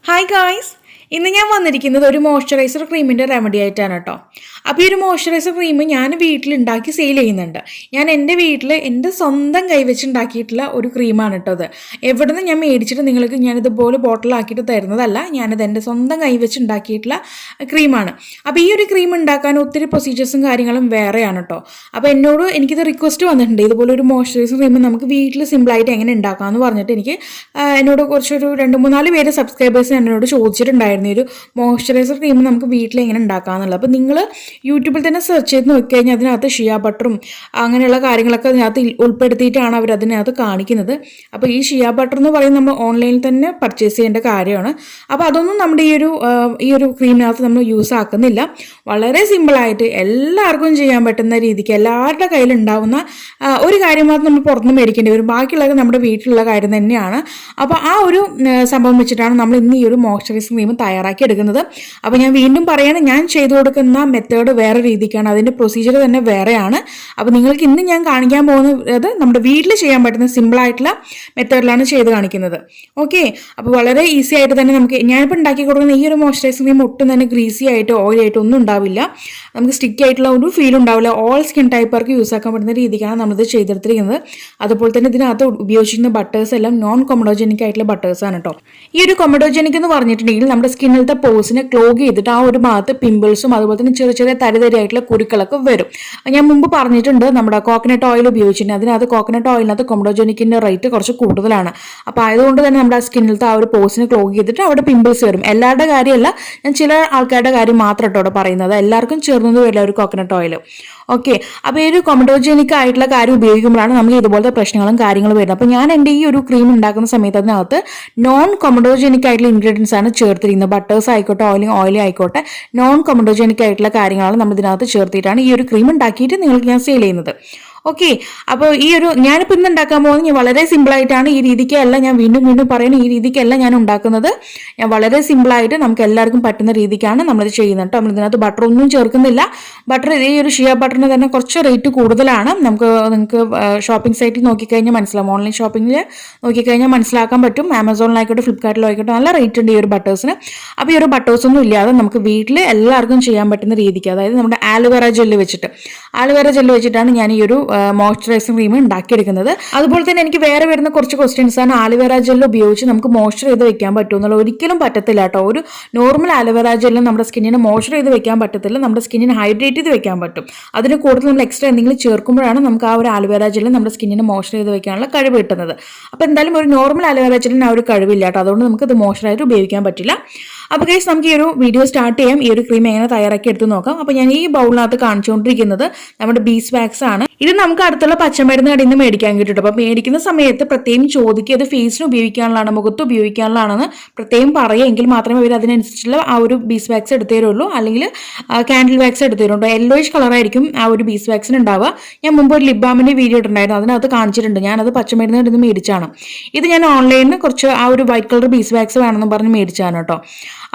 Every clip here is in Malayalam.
Hi guys! ഇന്ന് ഞാൻ വന്നിരിക്കുന്നത് ഒരു മോയ്സ്ചറൈസർ ക്രീമിൻ്റെ റെമഡി ആയിട്ടാണ് കേട്ടോ. അപ്പോൾ ഈ ഒരു മോയ്സ്ചറൈസർ ക്രീം ഞാൻ വീട്ടിലുണ്ടാക്കി സെയിൽ ചെയ്യുന്നുണ്ട്. ഞാൻ എൻ്റെ വീട്ടിൽ എൻ്റെ സ്വന്തം കൈവച്ചുണ്ടാക്കിയിട്ടുള്ള ഒരു ക്രീമാണ് കേട്ടോ അത്. എവിടെ നിന്ന് ഞാൻ മേടിച്ചിട്ട് നിങ്ങൾക്ക് ഞാനിതുപോലെ ബോട്ടിലാക്കിയിട്ട് തരുന്നതല്ല, ഞാനിത് എൻ്റെ സ്വന്തം കൈവച്ചുണ്ടാക്കിയിട്ടുള്ള ക്രീമാണ്. അപ്പോൾ ഈ ഒരു ക്രീം ഉണ്ടാക്കാൻ ഒത്തിരി പ്രൊസീജിയേഴ്സും കാര്യങ്ങളും വേറെയാണ് കേട്ടോ. അപ്പോൾ എനിക്കിത് റിക്വസ്റ്റ് വന്നിട്ടുണ്ട്, ഇതുപോലെ ഒരു മോയ്സ്ചറൈസർ ക്രീം നമുക്ക് വീട്ടിൽ സിമ്പിളായിട്ട് എങ്ങനെ ഉണ്ടാക്കാമെന്ന് പറഞ്ഞിട്ട് എന്നോട് കുറച്ചൊരു 2-3-4 പേര് സബ്സ്ക്രൈബേഴ്സ് എന്നോട് ചോദിച്ചിട്ടുണ്ടായിരുന്നു ഒരു മോയ്സ്ചറൈസർ ക്രീം നമുക്ക് വീട്ടിൽ എങ്ങനെ ഉണ്ടാക്കാമെന്നുള്ളത്. അപ്പോൾ നിങ്ങൾ യൂട്യൂബിൽ തന്നെ സെർച്ച് ചെയ്ത് നോക്കിക്കഴിഞ്ഞാൽ അതിനകത്ത് ഷിയ ബട്ടറും അങ്ങനെയുള്ള കാര്യങ്ങളൊക്കെ അതിനകത്ത് ഉൾപ്പെടുത്തിയിട്ടാണ് അവർ അതിനകത്ത് കാണിക്കുന്നത്. അപ്പോൾ ഈ ഷിയ ബട്ടർ എന്ന് പറയുന്നത് നമ്മൾ ഓൺലൈനിൽ തന്നെ പർച്ചേസ് ചെയ്യേണ്ട കാര്യമാണ്. അപ്പോൾ അതൊന്നും നമ്മുടെ ഈ ഒരു ക്രീമിനകത്ത് നമ്മൾ യൂസ് ആക്കുന്നില്ല. വളരെ സിമ്പിളായിട്ട് എല്ലാവർക്കും ചെയ്യാൻ പറ്റുന്ന രീതിക്ക് എല്ലാവരുടെ കയ്യിലുണ്ടാവുന്ന ഒരു കാര്യം മാത്രം നമ്മൾ പുറത്തുനിന്ന് മേടിക്കേണ്ടി വരും, ബാക്കിയുള്ളത് നമ്മുടെ വീട്ടിലുള്ള കാര്യം തന്നെയാണ്. അപ്പോൾ ആ ഒരു സംഭവം വെച്ചിട്ടാണ് നമ്മൾ ഇന്ന് ഈ ഒരു മോയ്സ്ചറൈസർ ക്രീം തയ്യാറാക്കി എടുക്കുന്നത്. അപ്പോൾ ഞാൻ വീണ്ടും പറയണം, ഞാൻ ചെയ്തു കൊടുക്കുന്ന മെത്തേഡ് വേറെ രീതിക്കാണ്, അതിൻ്റെ പ്രൊസീജിയർ തന്നെ വേറെയാണ്. അപ്പോൾ നിങ്ങൾക്ക് ഇന്ന് ഞാൻ കാണിക്കാൻ പോകുന്നത് നമ്മുടെ വീട്ടിൽ ചെയ്യാൻ പറ്റുന്ന സിമ്പിളായിട്ടുള്ള മെത്തേഡിലാണ് ചെയ്ത് കാണിക്കുന്നത്. ഓക്കെ, അപ്പോൾ വളരെ ഈസി ആയിട്ട് തന്നെ ഞാനിപ്പോൾ ഉണ്ടാക്കി കൊടുക്കുന്ന ഈ ഒരു മോയ്സ്ചറൈസർ ക്രീം ഒട്ടും തന്നെ ഗ്രീസി ആയിട്ടോ ഓയിലായിട്ടോ ഒന്നും ഉണ്ടാവില്ല, നമുക്ക് സ്റ്റിക്കി ആയിട്ടുള്ള ഒരു ഫീൽ ഉണ്ടാവില്ല. ഓൾ സ്കിൻ ടൈപ്പർക്ക് യൂസ് ആക്കാൻ പറ്റുന്ന രീതിക്കാണ് നമ്മളിത് ചെയ്തെടുത്തിരിക്കുന്നത്. അതുപോലെ തന്നെ ഇതിനകത്ത് ഉപയോഗിച്ചിരിക്കുന്ന ബട്ടേഴ്സ് എല്ലാം നോൺ കൊമഡോജനിക് ആയിട്ടുള്ള ബട്ടേഴ്സാണ് കേട്ടോ. ഈ ഒരു കൊമഡോജനിക് എന്ന് പറഞ്ഞിട്ടുണ്ടെങ്കിൽ നമ്മുടെ സ്കിന്നിലത്തെ പോഴ്സിനെ ക്ലോഗ് ചെയ്തിട്ട് ആ ഒരു ഭാഗത്ത് പിമ്പിൾസും അതുപോലെ തന്നെ ചെറിയ ചെറിയ തരിതരിയായിട്ടുള്ള കുരുക്കളൊക്കെ വരും. ഞാൻ മുമ്പ് പറഞ്ഞിട്ടുണ്ട്, നമ്മുടെ കോക്കനട്ട് ഓയിൽ ഉപയോഗിച്ചിട്ടുണ്ട്, അതിനകത്ത് കോക്കനട്ട് ഓയിലിനകത്ത് കൊമഡോജനിക്കിൻ്റെ റേറ്റ് കുറച്ച് കൂടുതലാണ്. അപ്പോൾ ആയതുകൊണ്ട് തന്നെ നമ്മുടെ സ്കിന്നിലത്തെ ആ ഒരു പോഴ്സിനെ ക്ലോഗ് ചെയ്തിട്ട് അവിടെ പിമ്പിൾസ് വരും. എല്ലാവരുടെ കാര്യമല്ല, ഞാൻ ചില ആൾക്കാരുടെ കാര്യം മാത്രം കേട്ടോ അവിടെ പറയുന്നത്, എല്ലാവർക്കും ചേർന്നത് വരില്ല ഒരു കോക്കനട്ട് ഓയിൽ. ഓക്കെ, അപ്പോൾ ഈ ഒരു കൊമഡോജനിക് ആയിട്ടുള്ള കാര്യം ഉപയോഗിക്കുമ്പോഴാണ് നമുക്ക് ഇതുപോലത്തെ പ്രശ്നങ്ങളും കാര്യങ്ങളും വരുന്നത്. അപ്പോൾ ഞാൻ എൻ്റെ ഈ ഒരു ക്രീം ഉണ്ടാക്കുന്ന സമയത്ത് അതിനകത്ത് നോൺ കൊമഡോജനിക് ആയിട്ടുള്ള ഇൻഗ്രീഡിയൻസ് ആണ് ചേർത്തിരിക്കുന്നത്. ബട്ടേഴ്സ് ആയിക്കോട്ടെ ഓയിൽ ആയിക്കോട്ടെ, നോൺ കൊമഡോജനിക് ആയിട്ടുള്ള കാര്യങ്ങളാണ് നമ്മൾ ഇതിനകത്ത് ചേർത്തിട്ടാണ് ഈ ഒരു ക്രീം ഉണ്ടാക്കിയിട്ട് നിങ്ങൾക്ക് ഞാൻ സെയിൽ ചെയ്യുന്നത്. ഓക്കെ, അപ്പോൾ ഞാനിപ്പോൾ ഇന്ന് ഉണ്ടാക്കാൻ പോകുന്നത് ഞാൻ വളരെ സിമ്പിളായിട്ടാണ്, ഈ രീതിക്കല്ല, ഞാൻ വീണ്ടും പറയുന്നത്, ഈ രീതിക്കല്ല ഞാൻ ഉണ്ടാക്കുന്നത്. ഞാൻ വളരെ സിമ്പിളായിട്ട് നമുക്ക് എല്ലാവർക്കും പറ്റുന്ന രീതിക്കാണ് നമ്മളിത് ചെയ്യുന്നത് കേട്ടോ. നമ്മളിതിനകത്ത് ബട്ടർ ഒന്നും ചേർക്കുന്നില്ല. ബട്ടർ ഈ ഒരു ഷിയ ബട്ടറിന് തന്നെ കുറച്ച് റേറ്റ് കൂടുതലാണ്. നിങ്ങൾക്ക് ഷോപ്പിംഗ് സൈറ്റിൽ നോക്കിക്കഴിഞ്ഞാൽ മനസ്സിലാവും, ഓൺലൈൻ ഷോപ്പിങ്ങിൽ നോക്കിക്കഴിഞ്ഞാൽ മനസ്സിലാക്കാൻ പറ്റും. ആമസോണിലായിക്കോട്ടെ ഫ്ലിപ്കാർട്ടിലോ ആയിക്കോട്ടെ നല്ല റേറ്റ് ഉണ്ട് ഈ ഒരു ബട്ടേഴ്സിന്. അപ്പോൾ ഈ ഒരു ബട്ടേഴ്സ് ഒന്നും ഇല്ലാതെ നമുക്ക് വീട്ടിൽ എല്ലാവർക്കും ചെയ്യാൻ പറ്റുന്ന രീതിക്ക്, അതായത് നമ്മുടെ ആലോവേറ ജെല്ല് വെച്ചിട്ടാണ് ഞാൻ ഈ ഒരു മോയ്സ്ചറൈസർ ക്രീം ഉണ്ടാക്കിയെടുക്കുന്നത്. അതുപോലെ തന്നെ എനിക്ക് വേറെ വരുന്ന കുറച്ച് ക്വസ്റ്റ്യൻസ് ആണ്, ആലോവേറ ജെല്ല് ഉപയോഗിച്ച് നമുക്ക് മോയ്സ്ചർ ചെയ്ത് വെക്കാൻ പറ്റുമെന്നുള്ള. ഒരിക്കലും പറ്റത്തില്ല കേട്ടോ. ഒരു നോർമൽ ആലോവേറ ജെല്ല് നമ്മുടെ സ്കിന്നിനെ മോയ്സ്ചർ ചെയ്ത് വെക്കാൻ പറ്റത്തില്ല, നമ്മുടെ സ്കിന്നിനെ ഹൈഡ്രേറ്റ് ചെയ്ത് വെക്കാൻ പറ്റും. അതിന് കൂടുതൽ നമ്മൾ എക്സ്ട്രാ എന്തെങ്കിലും ചേർക്കുമ്പോഴാണ് നമുക്ക് ആ ഒരു ആലോവേറ ജെല്ല് നമ്മുടെ സ്കിന്നിനെ മോയ്സ്ചർ ചെയ്ത് വെക്കാനുള്ള കഴിവ് കിട്ടുന്നത്. അപ്പോൾ എന്തായാലും ഒരു നോർമൽ ആലോവേറ ജെല്ലിന് ആ ഒരു കഴിവില്ല കേട്ടോ, അതുകൊണ്ട് നമുക്ക് ഇത് മോയ്സ്ചറായിട്ട് ഉപയോഗിക്കാൻ പറ്റില്ല. അപ്പോൾ ഗൈസ്, നമുക്ക് ഈ ഒരു വീഡിയോ സ്റ്റാർട്ട് ചെയ്യാം. ഈ ഒരു ക്രീം എങ്ങനെ തയ്യാറാക്കി എടുത്ത് നോക്കാം. അപ്പോൾ ഞാൻ ഈ ബൗളിനകത്ത് കാണിച്ചുകൊണ്ടിരിക്കുന്നത് നമ്മുടെ ബീസ് വാക്സ് ആണ്. ഇത് നമുക്ക് അടുത്തുള്ള പച്ചമരുന്ന് കടയിൽ നിന്ന് മേടിക്കാൻ കിട്ടും. അപ്പോൾ മേടിക്കുന്ന സമയത്ത് പ്രത്യേകം ചോദിക്കുക, അത് ഫേസിന് ഉപയോഗിക്കാനുള്ളതാണ്, മുഖത്ത് ഉപയോഗിക്കാനുള്ളതാണെന്ന് പ്രത്യേകം പറയുക, എങ്കിൽ മാത്രമേ ഇവർ അതിനനുസരിച്ചുള്ള ആ ഒരു ബീസ് വാക്സ് എടുത്തു തരുള്ളൂ, അല്ലെങ്കിൽ കാൻഡിൽ വാക്സ് എടുത്തു തരുള്ളൂ. യെല്ലോയിഷ് കളറായിരിക്കും ആ ഒരു ബീസ് വാക്സിന് ഉണ്ടാവുക. ഞാൻ മുമ്പ് ഒരു ലിപ് ബാമിൻ്റെ വീഡിയോ ഇട്ടുണ്ടായിരുന്നു, അതിനകത്ത് കാണിച്ചിട്ടുണ്ട്. ഞാനത് പച്ചമരുന്ന് കടയിൽ നിന്ന് മേടിച്ചാണ്. ഇത് ഞാൻ ഓൺലൈനിൽ കുറച്ച് ആ ഒരു വൈറ്റ് കളർ ബീസ് വാക്സ് വേണമെന്ന് പറഞ്ഞ് മേടിച്ചാണ് കേട്ടോ.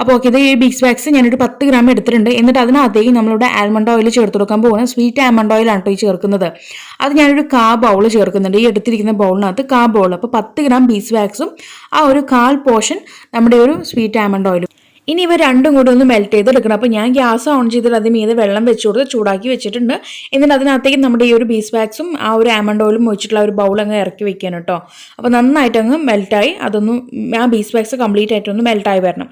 അപ്പോൾ ഓക്കെ, ഇത് ഈ ബീസ് വാക്സ് ഞാനൊരു 10 ഗ്രാം എടുത്തിട്ടുണ്ട്. എന്നിട്ട് അതിനകത്തേക്ക് നമ്മളുടെ ആൽമണ്ട് ഓയിൽ ചേർത്ത് കൊടുക്കാൻ പോകുന്നത് സ്വീറ്റ് ആൽമണ്ട് ഓയിലാണ് കേട്ടോ ഈ ചേർക്കുന്നത്. അത് ഞാനൊരു 1/4 ബൗൾ ചേർക്കുന്നുണ്ട്, ഈ എടുത്തിരിക്കുന്ന ബൗളിനകത്ത് 1/4 ബൗൾ. അപ്പോൾ 10 ഗ്രാം ബീസ് വാക്സും ആ ഒരു 1/4 പോർഷൻ നമ്മുടെ ഒരു സ്വീറ്റ് ആൽമണ്ട് ഓയിലും. ഇനി ഇവ രണ്ടും കൂടി ഒന്ന് മെൽറ്റ് ചെയ്തെടുക്കണം. അപ്പോൾ ഞാൻ ഗ്യാസ് ഓൺ ചെയ്തിട്ട് അതിന് മീതെ വെള്ളം വെച്ച് കൊടുത്ത് ചൂടാക്കി വെച്ചിട്ടുണ്ട്. എന്നിട്ട് അതിനകത്തേക്ക് നമ്മുടെ ഈ ഒരു ബീസ് വാക്സും ആ ഒരു ആൽമണ്ട് ഓയിലും ഒഴിച്ചിട്ടുള്ള ഒരു ബൗൾ അങ്ങ് ഇറക്കി വെക്കാൻ കേട്ടോ. അപ്പോൾ നന്നായിട്ട് അങ്ങ് മെൽറ്റായി, ആ ബീസ് വാക്സ് കംപ്ലീറ്റ് ആയിട്ടൊന്ന് മെൽറ്റായി വരണം.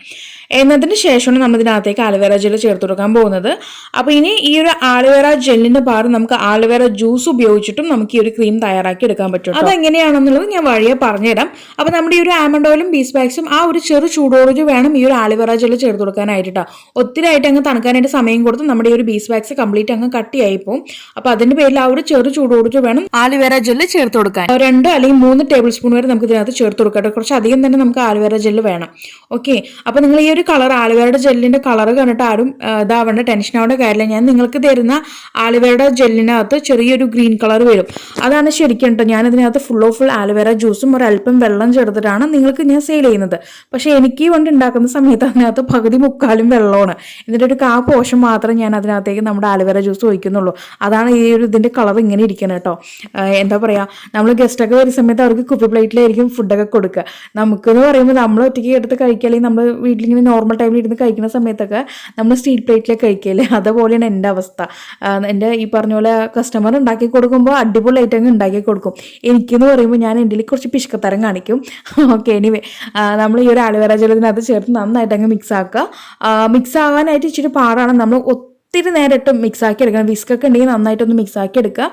എന്നതിന് ശേഷമാണ് നമ്മൾ ഇതിനകത്തേക്ക് ആലോവേറ ജെല്ല് ചേർത്ത് കൊടുക്കാൻ പോകുന്നത്. അപ്പോൾ ഇനി ഈ ഒരു ആലോവേറ ജെല്ലിൻ്റെ പകരം നമുക്ക് ആലോവേറ ജ്യൂസ് ഉപയോഗിച്ചിട്ടും നമുക്ക് ഈ ഒരു ക്രീം തയ്യാറാക്കി എടുക്കാൻ പറ്റും. അതെങ്ങനെയാണെന്നുള്ളത് ഞാൻ വഴിയെ പറഞ്ഞുതരാം. അപ്പോൾ നമ്മുടെ ഈ ഒരു ആൽമണ്ട് ഓയിലും ബീസ് വാക്സും ആ ഒരു ചെറു ചൂടോട് വേണം ഈ ഒരു ആലോവേറ ജെല്ല് ചേർത്ത് കൊടുക്കാനായിട്ടാ. ഒത്തിരി ആയിട്ട് അങ്ങ് തണുക്കാനായിട്ട് സമയം കൊടുത്ത് നമ്മുടെ ഈ ഒരു ബീസ് വാക്സ് കംപ്ലീറ്റ് അങ്ങ് കട്ടിയായി പോകും. അപ്പോൾ അതിന്റെ പേരിൽ ആ ഒരു ചെറു ചൂടോട് വേണം ആലോവേറ ജെല്ല് ചേർത്ത് കൊടുക്കാൻ. 2 അല്ലെങ്കിൽ 3 ടേബിൾ സ്പൂൺ വരെ നമുക്ക് ഇതിനകത്ത് ചേർത്ത് കൊടുക്കാം. കുറച്ച് അധികം തന്നെ നമുക്ക് ആലോവേറ ജെല്ല് വേണം. ഓക്കെ, അപ്പോൾ നിങ്ങൾ ഈ ഒരു കളർ ആലുവയുടെ ജെല്ലിൻ്റെ കളർ കണ്ടിട്ട് ആരും ഇതാവേണ്ട ടെൻഷൻ ആവേണ്ട കാര്യമില്ല. ഞാൻ നിങ്ങൾക്ക് തരുന്ന ആലുവയുടെ ജെല്ലിനകത്ത് ചെറിയൊരു ഗ്രീൻ കളർ വരും. അതാണ് ശരിക്കും കേട്ടോ. ഞാനതിനകത്ത് ഫുൾ ആലുവേര ജ്യൂസും ഒരല്പം വെള്ളം ചേർത്തിട്ടാണ് നിങ്ങൾക്ക് ഞാൻ സെയിൽ ചെയ്യുന്നത്. പക്ഷേ എനിക്ക് കൊണ്ട് ഉണ്ടാക്കുന്ന സമയത്ത് അതിനകത്ത് പകുതി മുക്കാലും വെള്ളമാണ്. എന്നിട്ട് ഒരു പോഷൻ മാത്രം ഞാൻ അതിനകത്തേക്ക് നമ്മുടെ ആലുവേര ജ്യൂസ് ഒഴിക്കുന്നുള്ളൂ. അതാണ് ഈ ഒരു ഇതിൻ്റെ കളർ ഇങ്ങനെ ഇരിക്കണം കേട്ടോ. എന്താ പറയുക, നമ്മൾ ഗസ്റ്റൊക്കെ വരുന്ന സമയത്ത് അവർക്ക് കുപ്പി പ്ലേറ്റിലായിരിക്കും ഫുഡൊക്കെ കൊടുക്കുക. നമുക്കെന്ന് പറയുമ്പോൾ നമ്മൾ ഒറ്റയ്ക്ക് എടുത്ത് കഴിക്കുക, അല്ലെങ്കിൽ നമ്മൾ വീട്ടിലിങ്ങനെ നോർമൽ ടൈമിൽ ഇരുന്ന് കഴിക്കുന്ന സമയത്തൊക്കെ നമ്മൾ സ്റ്റീൽ പ്ലേറ്റിലേക്ക് കഴിക്കില്ലേ, അതുപോലെയാണ് എൻ്റെ അവസ്ഥ. എൻ്റെ ഈ പറഞ്ഞ പോലെ കസ്റ്റമർ ഉണ്ടാക്കി കൊടുക്കുമ്പോൾ അടിപൊളി ഐറ്റങ്ങൾ ഉണ്ടാക്കി കൊടുക്കും. എനിക്കെന്ന് പറയുമ്പോൾ ഞാൻ എൻ്റെ കുറച്ച് പിശുക്കത്തരം കാണിക്കും. ഓക്കെ, എനിവേ നമ്മൾ ഈ ഒരു ആലുവേര ജലത്തിനകത്ത് ചേർത്ത് നന്നായിട്ട് അങ്ങ് മിക്സ് ആക്കുക. മിക്സ് ആകാനായിട്ട് ഇച്ചിരി പാടാണ്. നമ്മൾ ഒത്തിരി നേരിട്ട് മിക്സ് ആക്കി എടുക്കണം. വിസ്കൊക്കെ ഉണ്ടെങ്കിൽ നന്നായിട്ടൊന്ന് മിക്സ് ആക്കി എടുക്കുക.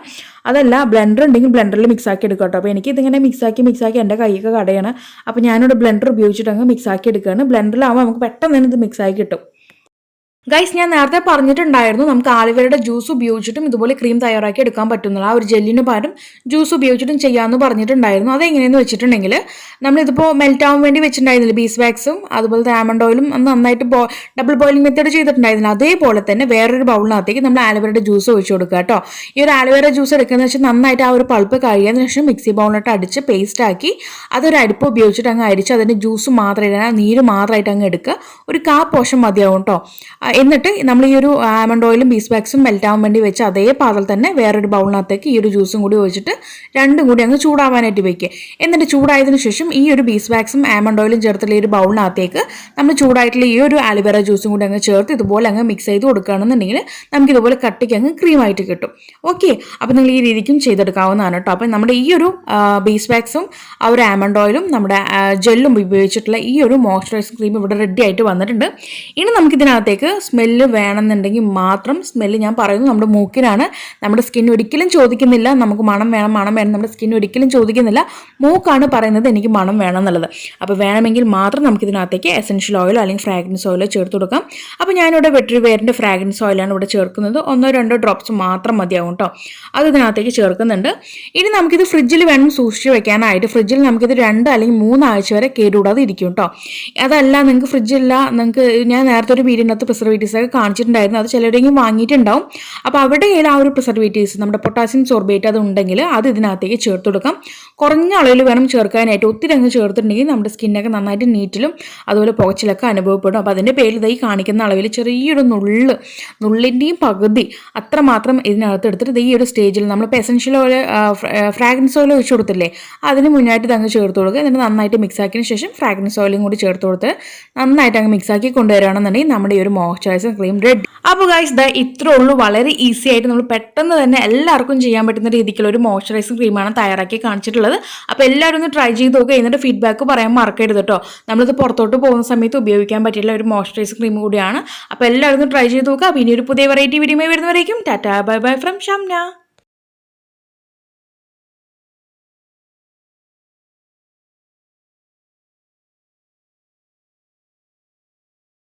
അതല്ല ബ്ലെൻഡർ ഉണ്ടെങ്കിൽ ബ്ലെൻഡറിൽ മിക്സ് ആക്കി എടുക്കുക കേട്ടോ. അപ്പോൾ എനിക്കിതിങ്ങനെ മിക്സ് ആക്കി എൻ്റെ കൈയൊക്കെ കടയാണ്. അപ്പോൾ ഞാനിവിടെ ബ്ലെൻഡർ ഉപയോഗിച്ചിട്ട് അങ്ങ് മിക്സ് ആക്കി എടുക്കുകയാണ്. ബ്ലെൻഡറിലാവുമ്പോൾ നമുക്ക് പെട്ടെന്ന് തന്നെ ഇത് മിക്സ് ആക്കി കിട്ടും. ഗൈസ്, ഞാൻ നേരത്തെ പറഞ്ഞിട്ടുണ്ടായിരുന്നു നമുക്ക് ആലുവേരയുടെ ജ്യൂസ് ഉപയോഗിച്ചിട്ടും ഇതുപോലെ ക്രീം തയ്യാറാക്കി എടുക്കാൻ പറ്റുന്നില്ല. ആ ഒരു ജെല്ലിന് പകരം ജ്യൂസ് ഉപയോഗിച്ചിട്ടും ചെയ്യാമെന്ന് പറഞ്ഞിട്ടുണ്ടായിരുന്നു. അതെങ്ങനെയെന്ന് വെച്ചിട്ടുണ്ടെങ്കിൽ നമ്മളിതിപ്പോൾ മെൽറ്റ് ആവാൻ വേണ്ടി വെച്ചിട്ടുണ്ടായിരുന്നില്ല ബീസ് വാക്സും അതുപോലെ ആൽമണ്ട് ഓയിലും നന്നായിട്ട് ഡബിൾ ബോയിലിംഗ് മെത്തേഡ് ചെയ്തിട്ടുണ്ടായിരുന്നില്ല. അതേപോലെ തന്നെ വേറൊരു ബൗളിനകത്തേക്ക് നമ്മൾ ആലുവേരയുടെ ജ്യൂസ് ഒഴിച്ചു കൊടുക്കുക കേട്ടോ. ഈ ഒരു ആലുവേര ജ്യൂസ് എടുക്കുന്നത് വെച്ചാൽ നന്നായിട്ട് ആ ഒരു പൾപ്പ് കഴിയാതിന് ശേഷം മിക്സി ബൗളിലിട്ട് അടിച്ച് പേസ്റ്റ് ആക്കി അതൊരു അരിപ്പ് ഉപയോഗിച്ചിട്ട് അങ്ങ് അരിച്ച് അതിൻ്റെ ജ്യൂസ് മാത്രം ഇടാൻ, നീര് മാത്രമായിട്ട് അങ്ങ് എടുക്കുക. ഒരു പോഷൻ മതിയാവും കേട്ടോ. എന്നിട്ട് നമ്മൾ ഈ ഒരു ആൽമണ്ട് ഓയിലും ബീസ് വാക്സും മെൽറ്റ് ആവാൻ വേണ്ടി വെച്ച് അതേ പാതിൽ തന്നെ വേറൊരു ബൗളിനകത്തേക്ക് ഈ ഒരു ജ്യൂസും കൂടി ഒഴിച്ചിട്ട് രണ്ടും കൂടി അങ്ങ് ചൂടാവാനായിട്ട് വെക്കുക. എന്നിട്ട് ചൂടായതിനു ശേഷം ഈ ഒരു ബീസ് വാക്സും ആൽമണ്ട് ഓയിലും ചേർത്തുള്ള ഈ ഒരു ബൗളിനകത്തേക്ക് നമ്മൾ ചൂടായിട്ടുള്ള ഈ ഒരു ആലുവേര ജ്യൂസും കൂടി അങ്ങ് ചേർത്ത് ഇതുപോലെ അങ്ങ് മിക്സ് ചെയ്ത് കൊടുക്കുകയാണെന്നുണ്ടെങ്കിൽ നമുക്ക് ഇതുപോലെ കട്ടിക്ക് അങ്ങ് ക്രീമായിട്ട് കിട്ടും. ഓക്കെ, അപ്പോൾ നിങ്ങൾ ഈ രീതിക്കും ചെയ്തെടുക്കാവുന്നതാണ് കേട്ടോ. അപ്പം നമ്മുടെ ഈ ഒരു ബീസ് വാക്സും ആ ഒരു ആൽമണ്ട് ഓയിലും നമ്മുടെ ജെല്ലും ഉപയോഗിച്ചിട്ടുള്ള ഈ ഒരു മോയ്സ്ചറൈസിംഗ് ക്രീം ഇവിടെ റെഡി ആയിട്ട് വന്നിട്ടുണ്ട്. ഇനി നമുക്കിതിനകത്തേക്ക് സ്മെല്ല് വേണമെന്നുണ്ടെങ്കിൽ മാത്രം, സ്മെല്ല് ഞാൻ പറയുന്നു നമ്മുടെ മൂക്കിനാണ്. നമ്മുടെ സ്കിൻ ഒരിക്കലും ചോദിക്കുന്നില്ല നമുക്ക് മണം വേണം നമ്മുടെ സ്കിൻ ഒരിക്കലും ചോദിക്കുന്നില്ല. മൂക്കാണ് പറയുന്നത് എനിക്ക് മണം വേണം എന്നുള്ളത്. അപ്പോൾ വേണമെങ്കിൽ മാത്രം നമുക്കിതിനകത്തേക്ക് എസൻഷ്യൽ ഓയിലോ അല്ലെങ്കിൽ ഫ്രാഗ്രൻസ് ഓയിലോ ചേർത്ത് കൊടുക്കാം. അപ്പോൾ ഞാനിവിടെ വെട്രിവേറിൻ്റെ ഫ്രാഗ്രൻസ് ഓയിലാണ് ഇവിടെ ചേർക്കുന്നത്. 1-2 ഡ്രോപ്സ് മാത്രം മതിയാവും കേട്ടോ. അത് ഇതിനകത്തേക്ക് ചേർക്കുന്നുണ്ട്. ഇനി നമുക്കിത് ഫ്രിഡ്ജിൽ വേണം സൂക്ഷിച്ച് വെക്കാനായിട്ട്. ഫ്രിഡ്ജിൽ നമുക്കിത് 2 അല്ലെങ്കിൽ 3 ആഴ്ച വരെ കേടുകൂടാതെ ഇരിക്കും കേട്ടോ. അതല്ല നിങ്ങൾക്ക് ഫ്രിഡ്ജില്ല, നിങ്ങൾക്ക് ഞാൻ നേരത്തെ ഒരു വീടിനകത്ത് പ്രിസർവേറ്റീവ്സ് ഒക്കെ കാണിച്ചിട്ടുണ്ടായിരുന്നു. അത് ചിലരെങ്കിലും വാങ്ങിയിട്ടുണ്ടാവും. അപ്പോൾ അവിടെ ആ ഒരു പ്രിസർവേറ്റീവ്സ് നമ്മുടെ പൊട്ടാസ്യം സോർബേറ്റ് അത് ഉണ്ടെങ്കിൽ അത് ഇതിനകത്തേക്ക് ചേർത്ത് കൊടുക്കാം. കുറഞ്ഞ അളവിൽ വേണം ചേർക്കാനായിട്ട്. ഒത്തിരി അങ്ങ് ചേർത്തിട്ടുണ്ടെങ്കിൽ നമ്മുടെ സ്കിന്നൊക്കെ നന്നായിട്ട് നീറ്റിലും അതുപോലെ പുകച്ചിലൊക്കെ അനുഭവപ്പെടും. അപ്പോൾ അതിൻ്റെ പേരിൽ ഇതായി കാണിക്കുന്ന അളവിൽ ചെറിയൊരു നുള്ളിൻ്റെയും പകുതി അത്രമാത്രം ഇതിനകത്ത് എടുത്തിട്ട് ഈ ഒരു സ്റ്റേജിൽ നമ്മളിപ്പോൾ എസൻഷ്യൽ ഓയിൽ ഫ്രാഗ്രൻസ് ഓയിൽ ഒഴിച്ചു കൊടുത്തില്ലേ, അതിന് മുന്നായിട്ട് ഇത് അങ്ങ് ചേർത്ത് കൊടുക്കുക. എന്നിട്ട് നന്നായിട്ട് മിക്സ് ആക്കിയതിന് ശേഷം ഫ്രാഗ്രൻസ് ഓയിലും കൂടി ചേർത്ത് കൊടുത്ത് നന്നായിട്ട് അങ്ങ് മിക്സ് ആക്കി കൊണ്ടുവരികയാണെന്നുണ്ടെങ്കിൽ നമ്മുടെ ഈ ഒരു മോയ്സ്ചറൈസിംഗ് ക്രീം റെഡി. അപ്പോൾ ഗൈസ് ദാ ഇത്രേ ഉള്ളൂ. വളരെ ഈസി ആയിട്ട് നമ്മൾ പെട്ടെന്ന് തന്നെ എല്ലാവർക്കും ചെയ്യാൻ പറ്റുന്ന രീതിക്കുള്ള ഒരു മോയ്സ്ചറൈസിംഗ് ക്രീമാണ് തയ്യാറാക്കി കാണിച്ചിട്ടുള്ളത്. അപ്പോൾ എല്ലാവരും ഒന്ന് ട്രൈ ചെയ്ത് നോക്കുക. എന്നിട്ട് ഫീഡ്ബാക്ക് പറയാൻ മറക്കരുത് കേട്ടോ. നമ്മളിത് പുറത്തോട്ട് പോകുന്ന സമയത്ത് ഉപയോഗിക്കാൻ പറ്റിയുള്ള ഒരു മോയ്സ്ചറൈസിംഗ് ക്രീം കൂടിയാണ്. അപ്പോൾ എല്ലാവരും ഒന്ന് ട്രൈ ചെയ്ത് നോക്കുക. അപ്പോൾ ഇനി ഒരു പുതിയ വെറൈറ്റി വീഡിയോ വരുന്നവരേക്കും tata bye bye from Shamna.